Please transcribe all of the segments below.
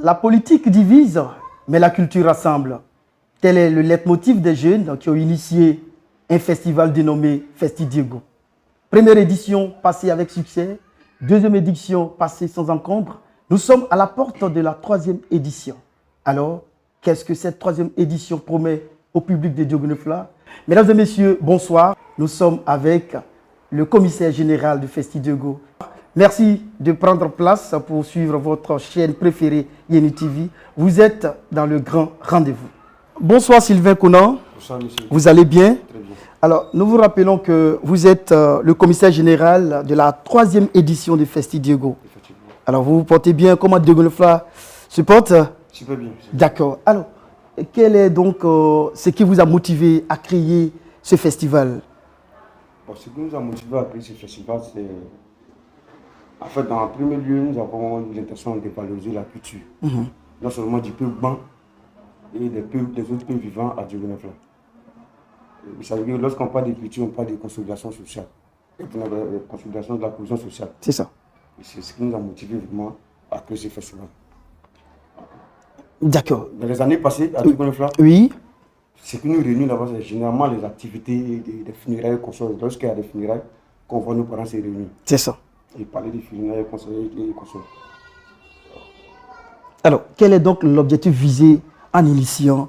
La politique divise, mais la culture rassemble. Tel est le leitmotiv des jeunes qui ont initié un festival dénommé Festi-Diego. Première édition passée avec succès, deuxième édition passée sans encombre. Nous sommes à la porte de la troisième édition. Alors, qu'est-ce que cette troisième édition promet au public de Diogo Neufla? Mesdames et messieurs, bonsoir. Nous sommes avec le commissaire général du Festi-Diego. Merci de prendre place pour suivre votre chaîne préférée, Yeni TV. Vous êtes dans le grand rendez-vous. Bonsoir Sylvain Conan. Bonsoir monsieur. Vous allez bien? Très bien. Alors, nous vous rappelons que vous êtes le commissaire général de la troisième édition du Festi-Diego. Effectivement. Alors, vous vous portez bien? Comment Diogo Neufla se porte? Super bien. D'accord. Alors, quel est donc ce qui vous a motivé à créer ce festival? Bon, ce qui nous a motivé à créer ce festival, c'est... En fait, dans un premier lieu, nous avons l'intention de valoriser la culture. Non seulement du peuple blanc et des autres peuples vivants à Diogo Neufla. Vous savez, lorsqu'on parle de culture, on parle de consolidation sociale. Et pour la consolidation de la cohésion sociale. C'est ça. Et c'est ce qui nous a motivé vraiment à créer ce festival. D'accord. Dans les années passées, à Diogo Neufla, Oui. ce qui nous réunit là-bas, c'est généralement les activités des funérailles qu'on sort. Lorsqu'il y a des funérailles, qu'on voit nos parents se réunir. C'est ça. Et parler des funérailles et consorts. Alors, quel est donc l'objectif visé en initiant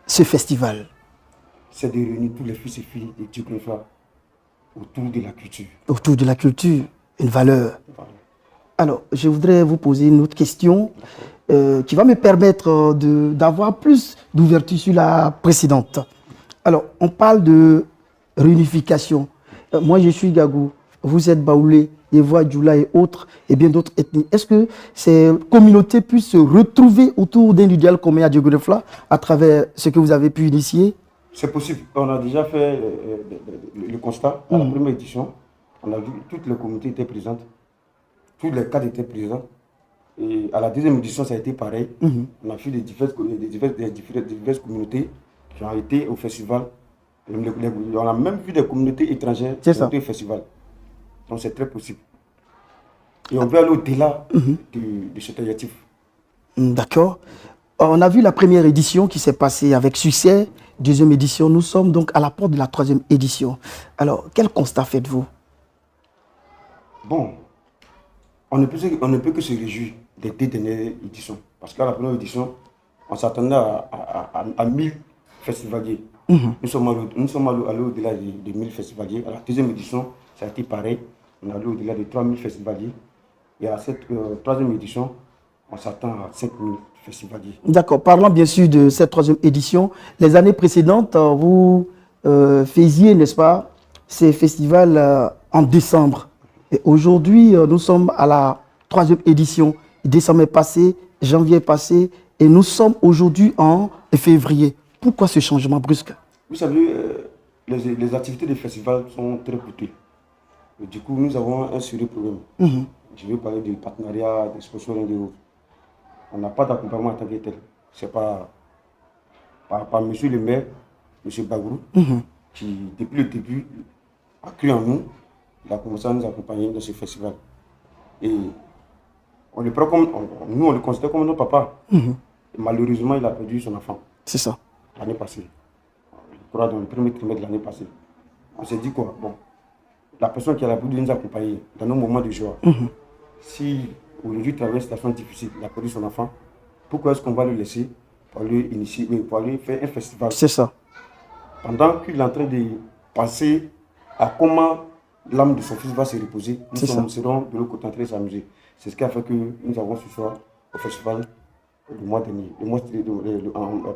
ce festival? C'est de réunir tous les fils et filles de Diogo Neufla autour de la culture. Autour de la culture, une valeur. Voilà. Alors, je voudrais vous poser une autre question qui va me permettre d'avoir plus d'ouverture sur la précédente. Alors, on parle de réunification. Moi, je suis Gagou, vous êtes Baoulé, Yevois, Djoula et autres, et bien d'autres ethnies. Est-ce que ces communautés puissent se retrouver autour d'un idéal commun à Diogo Neufla à travers ce que vous avez pu initier? C'est possible. On a déjà fait le constat à la première édition. On a vu que toutes les communautés étaient présentes. Tous les cadres étaient présents. Et à la deuxième édition, ça a été pareil. On a vu des diverses communautés qui ont été au festival. On a même vu des communautés étrangères qui ont été au festival. Donc c'est très possible. Et on veut aller au-delà de cet objectif. D'accord. On a vu la première édition qui s'est passée avec succès. Deuxième édition, nous sommes donc à la porte de la troisième édition. Alors, quel constat faites-vous? Bon, on ne peut que se réjouir des deux dernières éditions. Parce qu'à la première édition, on s'attendait à 1000 festivaliers. Nous sommes allés au-delà de 1000 festivaliers. À la deuxième édition, ça a été pareil. On est allé au-delà de 3000 festivaliers. Et à cette troisième édition, on s'attend à 5000 festivaliers. D'accord. Parlons bien sûr de cette troisième édition. Les années précédentes, vous faisiez, n'est-ce pas, ces festivals en décembre. Et aujourd'hui, nous sommes à la troisième édition. Décembre est passé, janvier est passé, et nous sommes aujourd'hui en février. Pourquoi ce changement brusque? Vous savez, les activités des festivals sont très coûteuses. Du coup, nous avons un sérieux problème. Je vais parler du partenariat, des sponsors et des autres. On n'a pas d'accompagnement en tant que tel. C'est par monsieur le maire, monsieur Bagrou, qui, depuis le début, a cru en nous. Il a commencé à nous accompagner dans ce festival. Et on le prend comme, nous, on le considère comme notre papa. Et malheureusement, il a perdu son enfant. C'est ça. L'année passée. Je crois dans le premier trimestre de l'année passée. On s'est dit quoi? Bon, la personne qui a l'habitude de nous accompagner dans nos moments de joie, si aujourd'hui il traverse une situation difficile, il a perdu son enfant, pourquoi est-ce qu'on va le laisser pour lui initier, pour lui faire un festival? C'est ça. Pendant qu'il est en train de penser à comment l'âme de son fils va se reposer, nous serons de l'autre côté en train de s'amuser. C'est ce qui a fait que nous avons ce soir au festival le mois dernier,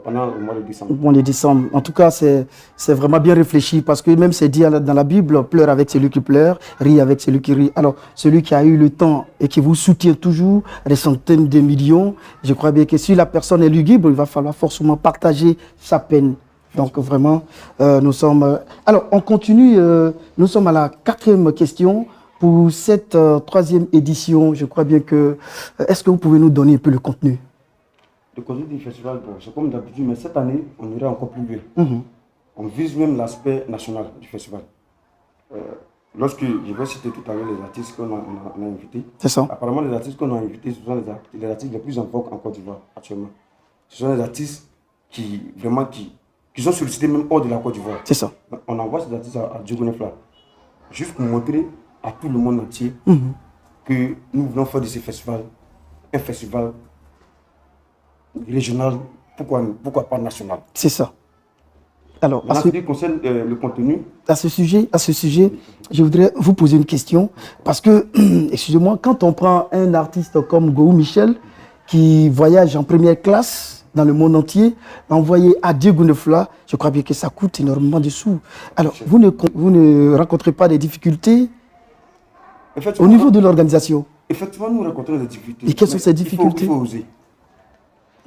pendant le mois de décembre. Le mois de décembre. En tout cas, c'est vraiment bien réfléchi parce que même c'est dit dans la Bible, pleure avec celui qui pleure, rit avec celui qui rit. Alors, celui qui a eu le temps et qui vous soutient toujours, des centaines de millions, je crois bien que si la personne est lugubre, il va falloir forcément partager sa peine. Donc vraiment, nous sommes... Alors, on continue, nous sommes à la quatrième question. Pour cette troisième édition, je crois bien que... Est-ce que vous pouvez nous donner un peu le contenu? Le contenu du festival, bon, c'est comme d'habitude, mais cette année, on irait encore plus loin. On vise même l'aspect national du festival. lorsque je vais citer tout à l'heure les artistes qu'on a invités, C'est ça. apparemment les artistes qu'on a invités, ce sont les artistes les plus en vogue en Côte d'Ivoire actuellement. Ce sont des artistes qui sont sollicités même hors de la Côte d'Ivoire. C'est ça. On envoie ces artistes à Diogo Nefla, juste pour montrer à tout le monde entier que nous voulons faire de ce festival un festival régional, pourquoi pas national. C'est ça. Alors, en ce qui concerne le contenu, à ce sujet, je voudrais vous poser une question parce que, excusez-moi, quand on prend un artiste comme Gou Michel qui voyage en première classe dans le monde entier, envoyé à Diogo Nefla, je crois bien que ça coûte énormément de sous. Alors, vous ne rencontrez pas des difficultés au niveau de l'organisation? Effectivement, nous rencontrons des difficultés. Et quelles sont ces difficultés? Il faut oser.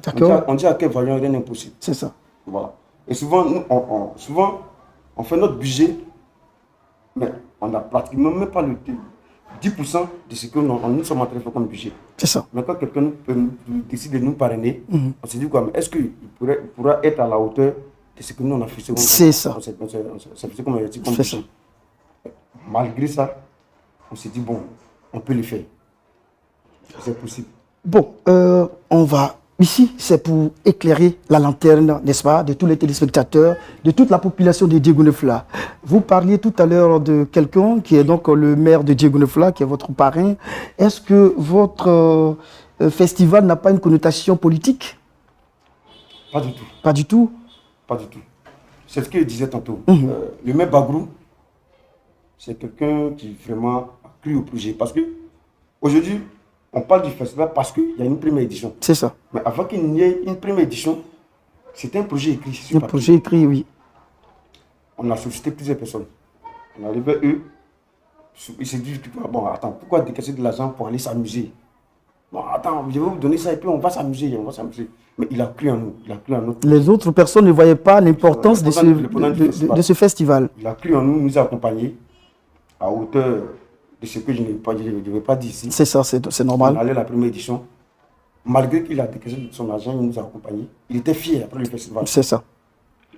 D'accord. On dit à quel voyant rien n'est impossible. C'est ça. Voilà. Et souvent, on fait notre budget, mais on n'a pratiquement même pas le 10% de ce que nous sommes en train de faire comme budget. C'est ça. Mais quand quelqu'un décide de nous parrainer, on se dit quoi, est-ce qu'il pourra être à la hauteur de ce que nous on a fait? C'est ça. C'est comme budget. Malgré ça, on s'est dit, bon, on peut le faire. C'est possible. Bon, on va... Ici, c'est pour éclairer la lanterne, n'est-ce pas, de tous les téléspectateurs, de toute la population de Diogo Nefla. Vous parliez tout à l'heure de quelqu'un qui est donc le maire de Diogo Nefla, qui est votre parrain. Est-ce que votre festival n'a pas une connotation politique? Pas du tout. Pas du tout? Pas du tout. C'est ce que je disais tantôt. Le maire Bagrou, c'est quelqu'un qui vraiment a cru au projet. Parce que aujourd'hui, on parle du festival parce qu'il y a une première édition. C'est ça. Mais avant qu'il n'y ait une première édition, c'était un projet écrit. Un projet écrit, oui. On a sollicité plusieurs personnes. On est arrivé eux. Ils se disent, bon, attends, pourquoi décaisser de l'argent pour aller s'amuser? Bon, attends, je vais vous donner ça et puis on va s'amuser. Mais il a cru en nous. Il a cru en nous. Les autres personnes ne voyaient pas l'importance de ce festival. Il a cru en nous, nous a accompagnés à hauteur de ce que je ne vais pas dire ici. C'est ça, c'est normal. On allait à la première édition. Malgré qu'il a décaissé son argent, il nous a accompagnés. Il était fier après le festival. C'est ça.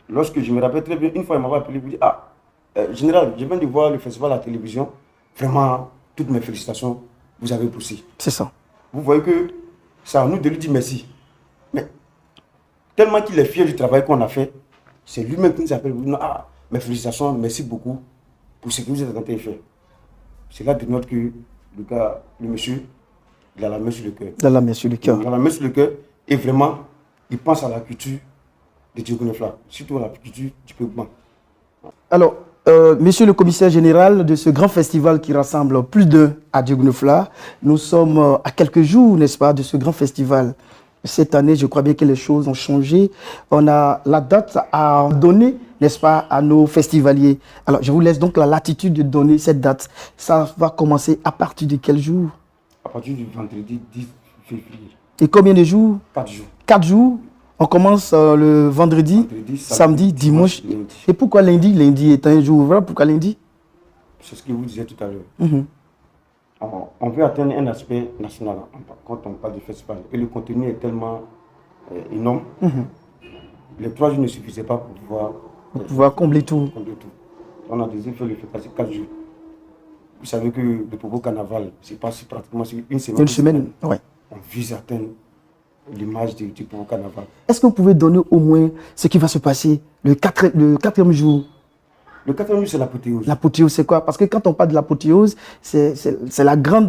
Lorsque je me rappelle très bien, une fois il m'avait appelé, il m'a dit, général, je viens de voir le festival à la télévision. Vraiment, toutes mes félicitations, vous avez poussé. C'est ça. Vous voyez que c'est à nous de lui dire merci. Mais tellement qu'il est fier du travail qu'on a fait, c'est lui-même qui nous appelle. Mes félicitations, merci beaucoup pour ce que vous êtes en train de faire. C'est là de note que le monsieur, il a la main sur le cœur. Il a la main sur le cœur. Il a la main sur le cœur et vraiment, il pense à la culture de Diogo Nefla, surtout à la culture du peuple. Alors, monsieur le commissaire général de ce grand festival qui rassemble plus d'un à Diogo Nefla, nous sommes à quelques jours, n'est-ce pas, de ce grand festival. Cette année, je crois bien que les choses ont changé. On a la date à donner, n'est-ce pas, à nos festivaliers. Alors, je vous laisse donc la latitude de donner cette date. Ça va commencer à partir de quel jour? À partir du vendredi 10 février. Et combien de jours? 4 jours. 4 jours. On commence le vendredi, samedi, dimanche. Lundi. Et pourquoi lundi? Lundi est un jour ouvrable. Pourquoi lundi? C'est ce que vous disiez tout à l'heure. On veut atteindre un aspect national quand on parle du festival. Et le contenu est tellement énorme. Les 3 jours ne suffisaient pas pour pouvoir combler tout. On a déjà fait le festival 4 jours. Vous savez que le Popo Carnaval, c'est passé pratiquement sur une semaine. Une semaine, oui. On vise à atteindre l'image du Popo Carnaval. Est-ce que vous pouvez donner au moins ce qui va se passer le 4e jour? Le 4e jour, c'est l'apothéose. L'apothéose, c'est quoi? Parce que quand on parle de l'apothéose, c'est la grande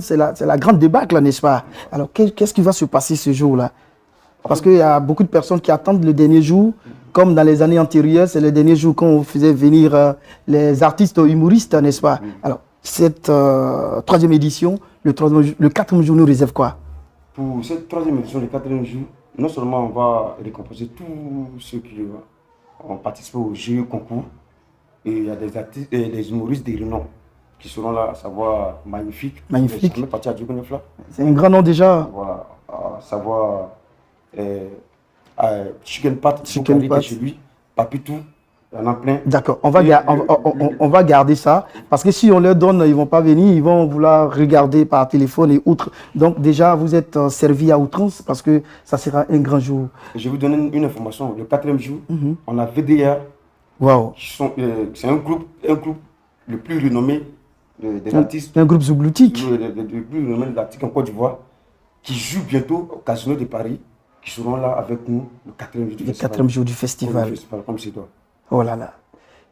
débâcle, n'est-ce pas? Alors, qu'est-ce qui va se passer ce jour-là? Parce qu'il y a beaucoup de personnes qui attendent le dernier jour, comme dans les années antérieures, c'est le dernier jour qu'on faisait venir les artistes humoristes, n'est-ce pas? Alors, cette 3e édition, le 4e jour nous réserve quoi? Pour cette 3e édition, le 4e jour, non seulement on va récompenser tous ceux qui ont participé au jeu concours, et il y a des artistes et des humoristes des renom qui seront là, à savoir Magnifique. Magnifique. C'est un grand nom déjà. Voilà, à savoir Chicken Pat, chez lui, Papitou, il y en a plein. D'accord, on va garder ça, parce que si on leur donne, ils ne vont pas venir, ils vont vouloir regarder par téléphone et autres. Donc déjà, vous êtes servi à outrance, parce que ça sera un grand jour. Je vais vous donner une information. Le 4e jour, on a VDA. Wow. C'est un groupe le plus renommé des artistes. Un groupe zougloutique. Des plus renommés artistes en Côte d'Ivoire qui jouent bientôt au Casino de Paris, qui seront là avec nous le 4e jour du festival. Le 4e jour du festival. Comme c'est toi. Oh là là.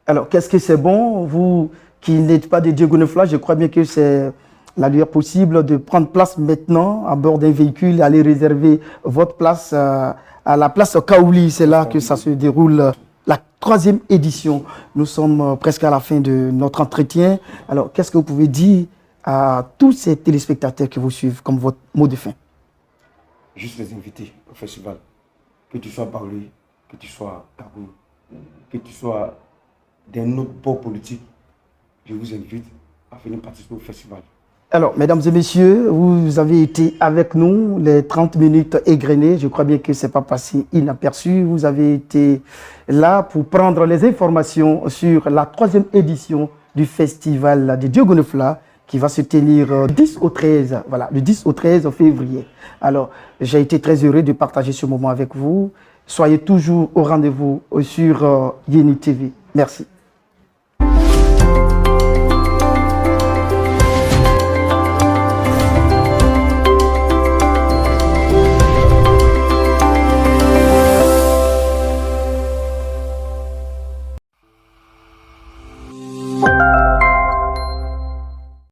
Alors, qu'est-ce que c'est bon, vous qui n'êtes pas des Diego Neufla, je crois bien que c'est la lueur possible de prendre place maintenant à bord d'un véhicule, aller réserver votre place à la place Kaouli. C'est là que ça se déroule, la 3e édition. Nous sommes presque à la fin de notre entretien. Alors, qu'est-ce que vous pouvez dire à tous ces téléspectateurs qui vous suivent comme votre mot de fin? Juste les inviter au festival. Que tu sois Baoulé, que tu sois Kabou, que tu sois d'un autre port politique, je vous invite à venir participer au festival. Alors, mesdames et messieurs, vous avez été avec nous les 30 minutes égrenées. Je crois bien que ce n'est pas passé inaperçu. Vous avez été là pour prendre les informations sur la 3e édition du festival de Diego Neufla qui va se tenir 10 au 13, voilà, le 10 au 13 février. Alors, j'ai été très heureux de partager ce moment avec vous. Soyez toujours au rendez-vous sur Yeni TV. Merci.